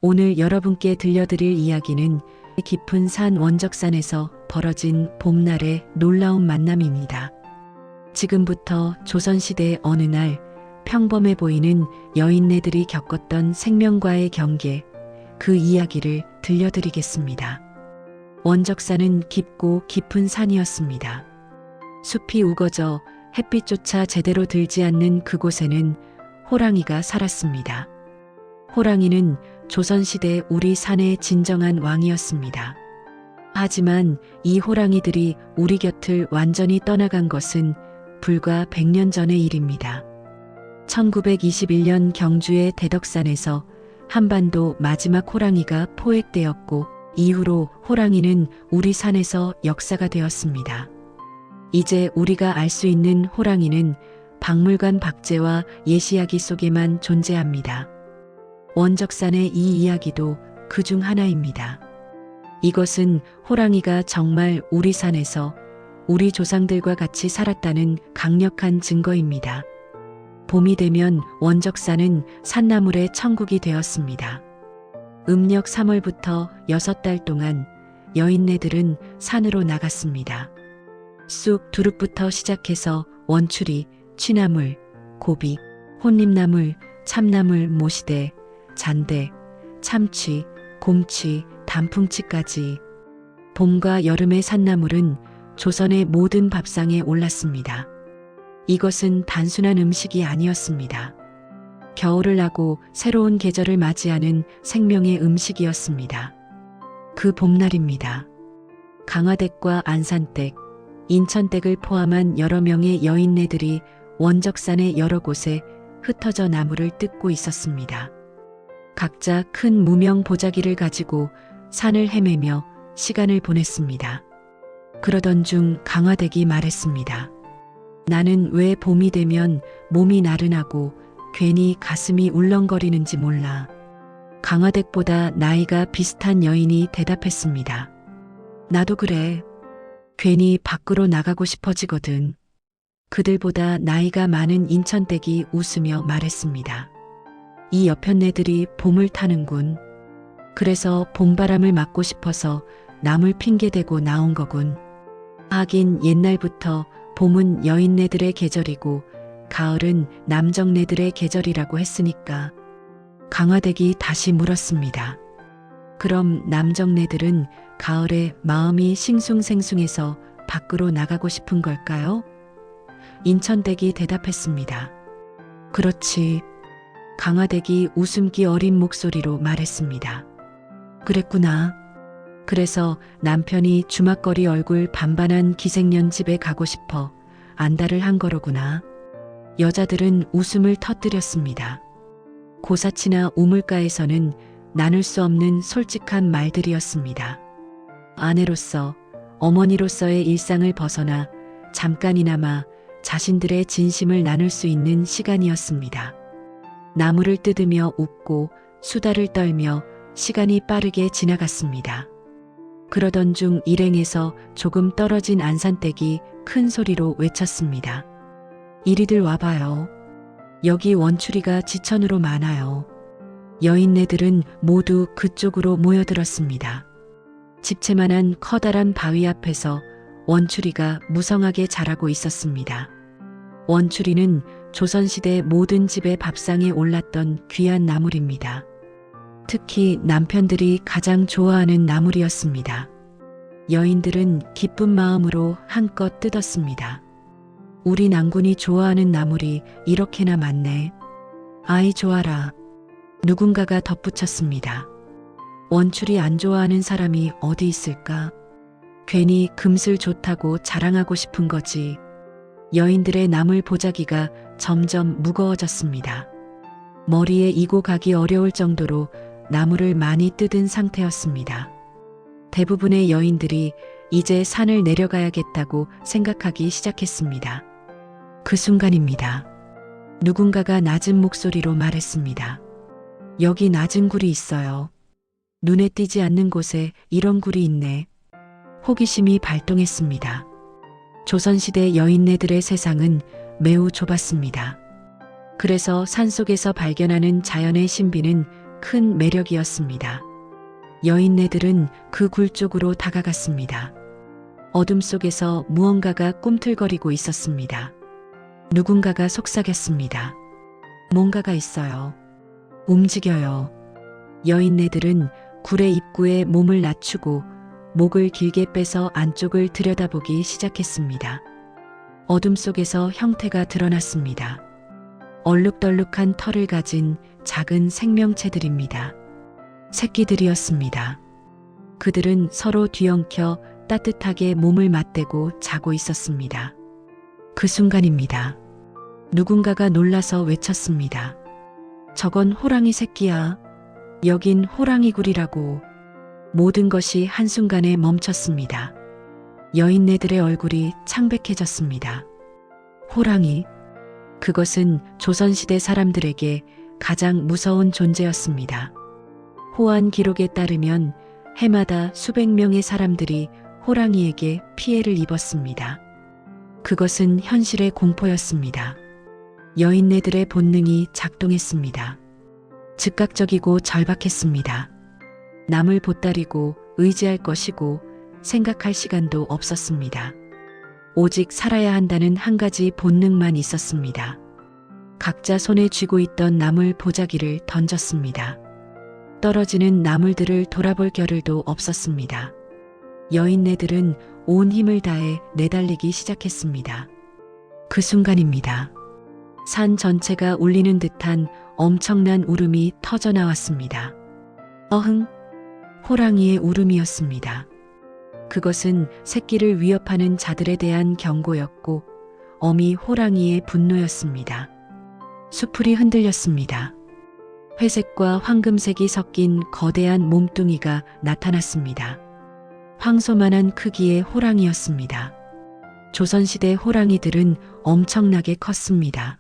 오늘 여러분께 들려드릴 이야기는 깊은 산 원적산에서 벌어진 봄날의 놀라운 만남입니다. 지금부터 조선시대의 어느 날 평범해 보이는 여인네들이 겪었던 생명과의 경계, 그 이야기를 들려드리겠습니다. 원적산은 깊고 깊은 산이었습니다. 숲이 우거져 햇빛조차 제대로 들지 않는 그곳에는 호랑이가 살았습니다. 호랑이는 조선시대 우리 산의 진정한 왕이었습니다. 하지만 이 호랑이들이 우리 곁을 완전히 떠나간 것은 불과 100년 전의 일입니다. 1921년 경주의 대덕산에서 한반도 마지막 호랑이가 포획되었고 이후로 호랑이는 우리 산에서 역사가 되었습니다. 이제 우리가 알 수 있는 호랑이는 박물관 박제와 예시야기 속에만 존재합니다. 원적산의 이 이야기도 그중 하나입니다. 이것은 호랑이가 정말 우리 산에서 우리 조상들과 같이 살았다는 강력한 증거입니다. 봄이 되면 원적산은 산나물의 천국이 되었습니다. 음력 3월부터 6달 동안 여인네들은 산으로 나갔습니다. 쑥 두릅부터 시작해서 원추리, 취나물, 고비, 혼잎나물, 참나물, 모시대, 잔대, 참치, 곰치, 단풍치까지 봄과 여름의 산나물은 조선의 모든 밥상에 올랐습니다. 이것은 단순한 음식이 아니었습니다. 겨울을 나고 새로운 계절을 맞이하는 생명의 음식이었습니다. 그 봄날입니다. 강화댁과 안산댁, 인천댁을 포함한 여러 명의 여인네들이 원적산의 여러 곳에 흩어져 나무를 뜯고 있었습니다. 각자 큰 무명 보자기를 가지고 산을 헤매며 시간을 보냈습니다. 그러던 중 강화댁이 말했습니다. 나는 왜 봄이 되면 몸이 나른하고 괜히 가슴이 울렁거리는지 몰라. 강화댁보다 나이가 비슷한 여인이 대답했습니다. 나도 그래. 괜히 밖으로 나가고 싶어지거든. 그들보다 나이가 많은 인천댁이 웃으며 말했습니다. 이 여편네들이 봄을 타는군. 그래서 봄바람을 맞고 싶어서 남을 핑계대고 나온 거군. 하긴 옛날부터 봄은 여인네들의 계절이고 가을은 남정네들의 계절이라고 했으니까. 강화댁이 다시 물었습니다. 그럼 남정네들은 가을에 마음이 싱숭생숭해서 밖으로 나가고 싶은 걸까요? 인천댁이 대답했습니다. 그렇지. 강화댁이 웃음기 어린 목소리로 말했습니다. 그랬구나. 그래서 남편이 주막거리 얼굴 반반한 기생년 집에 가고 싶어 안달을 한 거로구나. 여자들은 웃음을 터뜨렸습니다. 고사치나 우물가에서는 나눌 수 없는 솔직한 말들이었습니다. 아내로서, 어머니로서의 일상을 벗어나 잠깐이나마 자신들의 진심을 나눌 수 있는 시간이었습니다. 나무를 뜯으며 웃고 수다를 떨며 시간이 빠르게 지나갔습니다. 그러던 중 일행에서 조금 떨어진 안산댁이 큰 소리로 외쳤습니다. 이리들 와봐요. 여기 원추리가 지천으로 많아요. 여인네들은 모두 그쪽으로 모여들었습니다. 집채만한 커다란 바위 앞에서 원추리가 무성하게 자라고 있었습니다. 원추리는 조선시대 모든 집의 밥상에 올랐던 귀한 나물입니다. 특히 남편들이 가장 좋아하는 나물이었습니다. 여인들은 기쁜 마음으로 한껏 뜯었습니다. 우리 낭군이 좋아하는 나물이 이렇게나 많네. 아이 좋아라. 누군가가 덧붙였습니다. 원추리 안 좋아하는 사람이 어디 있을까? 괜히 금슬 좋다고 자랑하고 싶은 거지. 여인들의 나물 보자기가 점점 무거워졌습니다. 머리에 이고 가기 어려울 정도로 나무를 많이 뜯은 상태였습니다. 대부분의 여인들이 이제 산을 내려가야겠다고 생각하기 시작했습니다. 그 순간입니다. 누군가가 낮은 목소리로 말했습니다. 여기 낮은 굴이 있어요. 눈에 띄지 않는 곳에 이런 굴이 있네. 호기심이 발동했습니다. 조선시대 여인네들의 세상은 매우 좁았습니다. 그래서 산속에서 발견하는 자연의 신비는 큰 매력이었습니다. 여인네들은 그 굴 쪽으로 다가갔습니다. 어둠 속에서 무언가가 꿈틀거리고 있었습니다. 누군가가 속삭였습니다. 뭔가가 있어요. 움직여요. 여인네들은 굴의 입구에 몸을 낮추고 목을 길게 빼서 안쪽을 들여다보기 시작했습니다. 어둠 속에서 형태가 드러났습니다. 얼룩덜룩한 털을 가진 작은 생명체들입니다. 새끼들이었습니다. 그들은 서로 뒤엉켜 따뜻하게 몸을 맞대고 자고 있었습니다. 그 순간입니다. 누군가가 놀라서 외쳤습니다. 저건 호랑이 새끼야. 여긴 호랑이 굴이라고. 모든 것이 한순간에 멈췄습니다. 여인네들의 얼굴이 창백해졌습니다. 호랑이. 그것은 조선시대 사람들에게 가장 무서운 존재였습니다. 호안 기록에 따르면 해마다 수백 명의 사람들이 호랑이에게 피해를 입었습니다. 그것은 현실의 공포였습니다. 여인네들의 본능이 작동했습니다. 즉각적이고 절박했습니다. 남을 보따리고 의지할 것이고 생각할 시간도 없었습니다. 오직 살아야 한다는 한 가지 본능만 있었습니다. 각자 손에 쥐고 있던 나물 보자기를 던졌습니다. 떨어지는 나물들을 돌아볼 겨를도 없었습니다. 여인네들은 온 힘을 다해 내달리기 시작했습니다. 그 순간입니다. 산 전체가 울리는 듯한 엄청난 울음이 터져 나왔습니다. 어흥! 호랑이의 울음이었습니다. 그것은 새끼를 위협하는 자들에 대한 경고였고 어미 호랑이의 분노였습니다. 수풀이 흔들렸습니다. 회색과 황금색이 섞인 거대한 몸뚱이가 나타났습니다. 황소만한 크기의 호랑이였습니다. 조선시대 호랑이들은 엄청나게 컸습니다.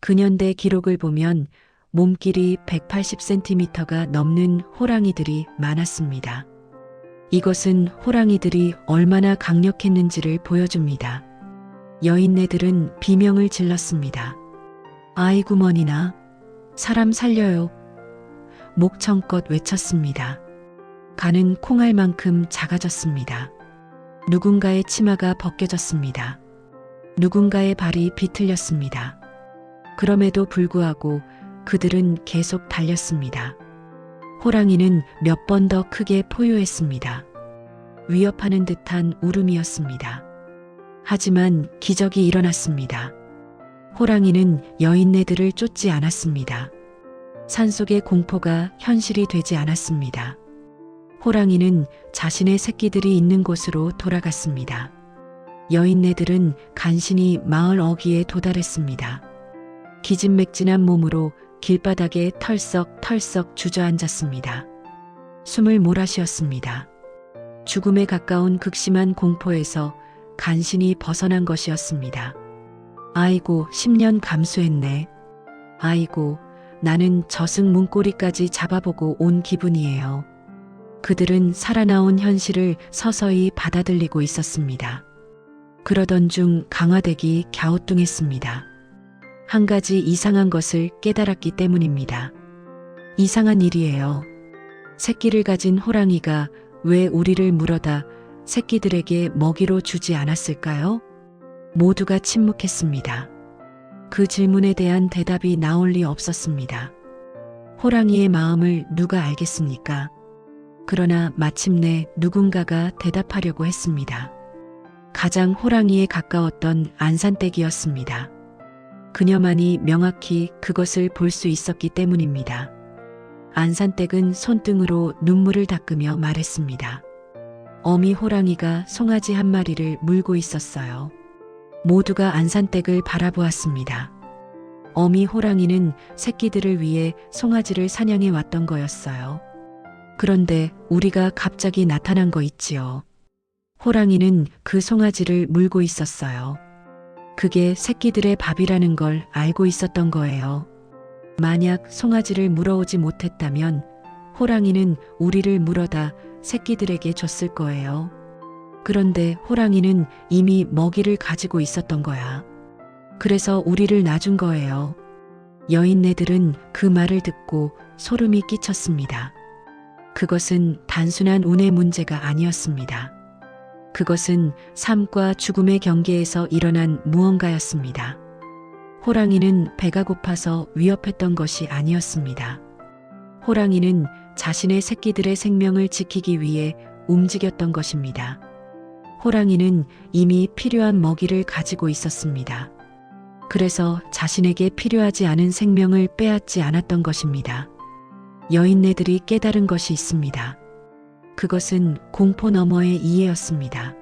근현대 기록을 보면 몸길이 180cm가 넘는 호랑이들이 많았습니다. 이것은 호랑이들이 얼마나 강력했는지를 보여줍니다. 여인네들은 비명을 질렀습니다. 아이구머니나, 사람 살려요. 목청껏 외쳤습니다. 가는 콩알만큼 작아졌습니다. 누군가의 치마가 벗겨졌습니다. 누군가의 발이 비틀렸습니다. 그럼에도 불구하고 그들은 계속 달렸습니다. 호랑이는 몇 번 더 크게 포효했습니다. 위협하는 듯한 울음이었습니다. 하지만 기적이 일어났습니다. 호랑이는 여인네들을 쫓지 않았습니다. 산속의 공포가 현실이 되지 않았습니다. 호랑이는 자신의 새끼들이 있는 곳으로 돌아갔습니다. 여인네들은 간신히 마을 어귀에 도달했습니다. 기진맥진한 몸으로 길바닥에 털썩털썩 주저앉았습니다. 숨을 몰아쉬었습니다. 죽음에 가까운 극심한 공포에서 간신히 벗어난 것이었습니다. 아이고, 10년 감수했네. 아이고, 나는 저승 문고리까지 잡아보고 온 기분이에요. 그들은 살아나온 현실을 서서히 받아들이고 있었습니다. 그러던 중 강화댁이 갸우뚱했습니다. 한 가지 이상한 것을 깨달았기 때문입니다. 이상한 일이에요. 새끼를 가진 호랑이가 왜 우리를 물어다 새끼들에게 먹이로 주지 않았을까요? 모두가 침묵했습니다. 그 질문에 대한 대답이 나올 리 없었습니다. 호랑이의 마음을 누가 알겠습니까? 그러나 마침내 누군가가 대답하려고 했습니다. 가장 호랑이에 가까웠던 안산댁이었습니다. 그녀만이 명확히 그것을 볼 수 있었기 때문입니다. 안산댁은 손등으로 눈물을 닦으며 말했습니다. 어미 호랑이가 송아지 한 마리를 물고 있었어요. 모두가 안산댁을 바라보았습니다. 어미 호랑이는 새끼들을 위해 송아지를 사냥해 왔던 거였어요. 그런데 우리가 갑자기 나타난 거 있지요. 호랑이는 그 송아지를 물고 있었어요. 그게 새끼들의 밥이라는 걸 알고 있었던 거예요. 만약 송아지를 물어오지 못했다면 호랑이는 우리를 물어다 새끼들에게 줬을 거예요. 그런데 호랑이는 이미 먹이를 가지고 있었던 거야. 그래서 우리를 놔준 거예요. 여인네들은 그 말을 듣고 소름이 끼쳤습니다. 그것은 단순한 운의 문제가 아니었습니다. 그것은 삶과 죽음의 경계에서 일어난 무언가였습니다. 호랑이는 배가 고파서 위협했던 것이 아니었습니다. 호랑이는 자신의 새끼들의 생명을 지키기 위해 움직였던 것입니다. 호랑이는 이미 필요한 먹이를 가지고 있었습니다. 그래서 자신에게 필요하지 않은 생명을 빼앗지 않았던 것입니다. 여인네들이 깨달은 것이 있습니다. 그것은 공포 너머의 이해였습니다.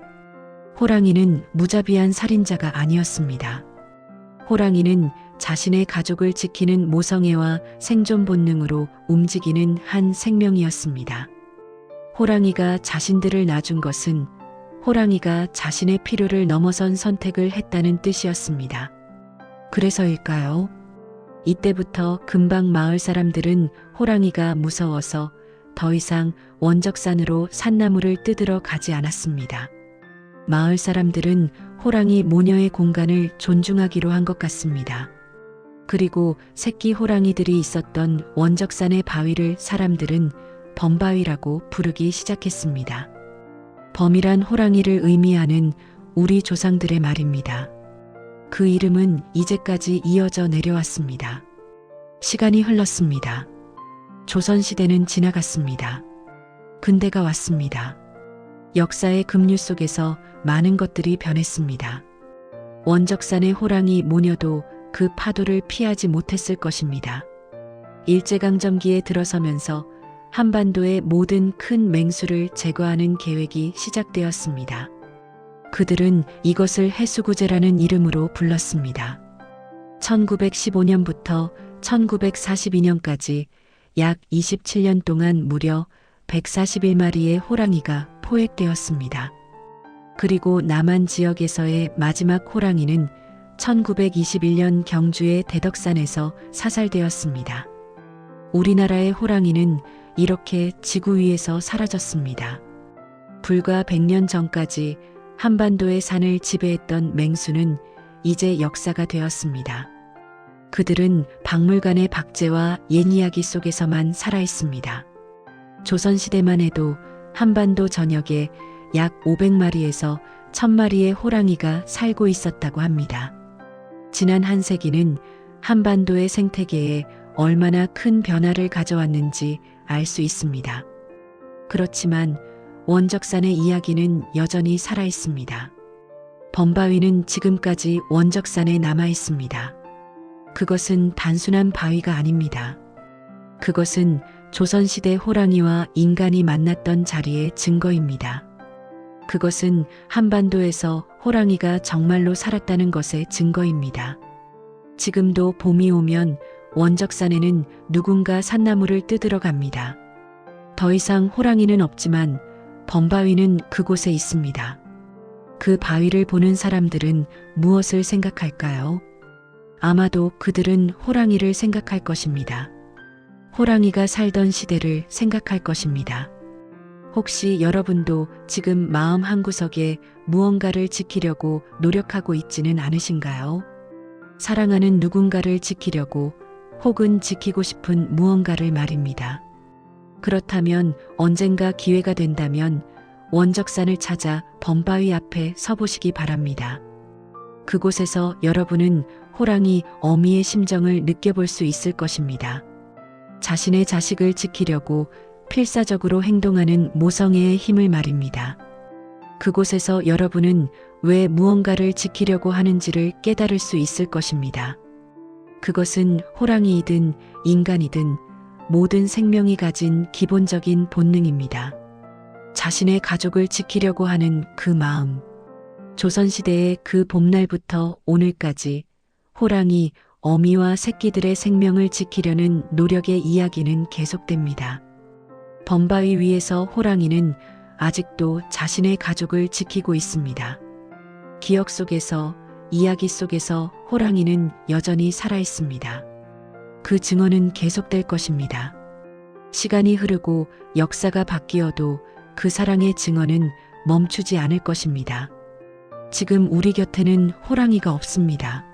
호랑이는 무자비한 살인자가 아니었습니다. 호랑이는 자신의 가족을 지키는 모성애와 생존 본능으로 움직이는 한 생명이었습니다. 호랑이가 자신들을 놔준 것은 호랑이가 자신의 필요를 넘어선 선택을 했다는 뜻이었습니다. 그래서일까요? 이때부터 근방 마을 사람들은 호랑이가 무서워서 더 이상 원적산으로 산나물을 뜯으러 가지 않았습니다. 마을 사람들은 호랑이 모녀의 공간을 존중하기로 한 것 같습니다. 그리고 새끼 호랑이들이 있었던 원적산의 바위를 사람들은 범바위라고 부르기 시작했습니다. 범이란 호랑이를 의미하는 우리 조상들의 말입니다. 그 이름은 이제까지 이어져 내려왔습니다. 시간이 흘렀습니다. 조선시대는 지나갔습니다. 근대가 왔습니다. 역사의 급류 속에서 많은 것들이 변했습니다. 원적산의 호랑이 모녀도 그 파도를 피하지 못했을 것입니다. 일제강점기에 들어서면서 한반도의 모든 큰 맹수를 제거하는 계획이 시작되었습니다. 그들은 이것을 해수구제라는 이름으로 불렀습니다. 1915년부터 1942년까지 약 27년 동안 무려 141마리의 호랑이가 포획되었습니다. 그리고 남한 지역에서의 마지막 호랑이는 1921년 경주의 대덕산에서 사살되었습니다. 우리나라의 호랑이는 이렇게 지구 위에서 사라졌습니다. 불과 100년 전까지 한반도의 산을 지배했던 맹수는 이제 역사가 되었습니다. 그들은 박물관의 박제와 옛 이야기 속에서만 살아있습니다. 조선시대만 해도 한반도 전역에 약 500마리에서 1000마리의 호랑이가 살고 있었다고 합니다. 지난 한 세기는 한반도의 생태계에 얼마나 큰 변화를 가져왔는지 알 수 있습니다. 그렇지만 원적산의 이야기는 여전히 살아 있습니다. 범바위는 지금까지 원적산에 남아 있습니다. 그것은 단순한 바위가 아닙니다. 그것은 조선시대 호랑이와 인간이 만났던 자리의 증거입니다. 그것은 한반도에서 호랑이가 정말로 살았다는 것의 증거입니다. 지금도 봄이 오면 원적산에는 누군가 산나물을 뜯으러 갑니다. 더 이상 호랑이는 없지만 범바위는 그곳에 있습니다. 그 바위를 보는 사람들은 무엇을 생각할까요? 아마도 그들은 호랑이를 생각할 것입니다. 호랑이가 살던 시대를 생각할 것입니다. 혹시 여러분도 지금 마음 한구석에 무언가를 지키려고 노력하고 있지는 않으신가요? 사랑하는 누군가를 지키려고 혹은 지키고 싶은 무언가를 말입니다. 그렇다면 언젠가 기회가 된다면 원적산을 찾아 범바위 앞에 서보시기 바랍니다. 그곳에서 여러분은 호랑이 어미의 심정을 느껴볼 수 있을 것입니다. 자신의 자식을 지키려고 필사적으로 행동하는 모성애의 힘을 말입니다. 그곳에서 여러분은 왜 무언가를 지키려고 하는지를 깨달을 수 있을 것입니다. 그것은 호랑이이든 인간이든 모든 생명이 가진 기본적인 본능입니다. 자신의 가족을 지키려고 하는 그 마음. 조선시대의 그 봄날부터 오늘까지 호랑이, 어미와 새끼들의 생명을 지키려는 노력의 이야기는 계속됩니다. 범바위 위에서 호랑이는 아직도 자신의 가족을 지키고 있습니다. 기억 속에서, 이야기 속에서 호랑이는 여전히 살아있습니다. 그 증언은 계속될 것입니다. 시간이 흐르고 역사가 바뀌어도 그 사랑의 증언은 멈추지 않을 것입니다. 지금 우리 곁에는 호랑이가 없습니다.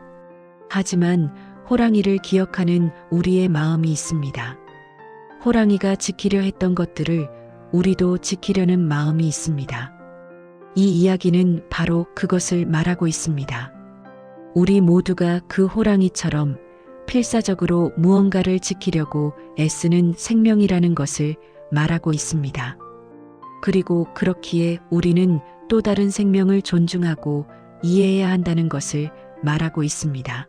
하지만 호랑이를 기억하는 우리의 마음이 있습니다. 호랑이가 지키려 했던 것들을 우리도 지키려는 마음이 있습니다. 이 이야기는 바로 그것을 말하고 있습니다. 우리 모두가 그 호랑이처럼 필사적으로 무언가를 지키려고 애쓰는 생명이라는 것을 말하고 있습니다. 그리고 그렇기에 우리는 또 다른 생명을 존중하고 이해해야 한다는 것을 말하고 있습니다.